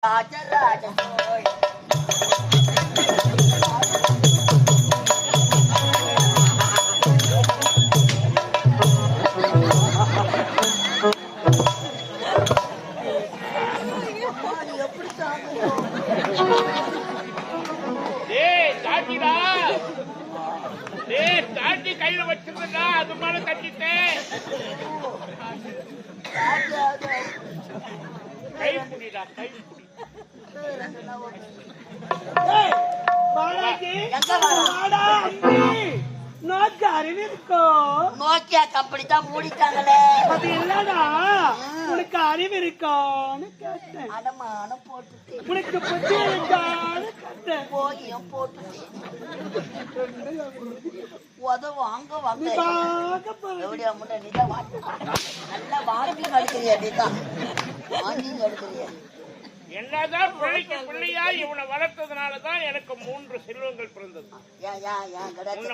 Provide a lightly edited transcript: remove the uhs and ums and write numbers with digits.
ராஜராஜ சோழ கையில வச்சிருந்தா அது மேல கட்டிட்டேன். கை புடிடா, கை புடி. நோக்கியா கம்பெனி தான் மூடிட்டாங்களே. அது இல்லடா, உனக்கு அறிவு இருக்கான்னு கேட்டேன். அடமானம் போட்டுட்டு உனக்கு புத்தி இருக்கான்னு கேட்டேன். போயும் போட்டுட்டு வாங்க வாங்க எப்படியா முன்ன நீதான் நல்லா வாங்கி எடுக்கிறியா? நீதான் வாங்கி எடுக்கிறிய. என்னதான் பிள்ளைக்கு பிள்ளையா இவனை வளர்த்ததுனாலதான் எனக்கு 3 செல்வங்கள் பிறந்தது. ஏன் கிடையாது.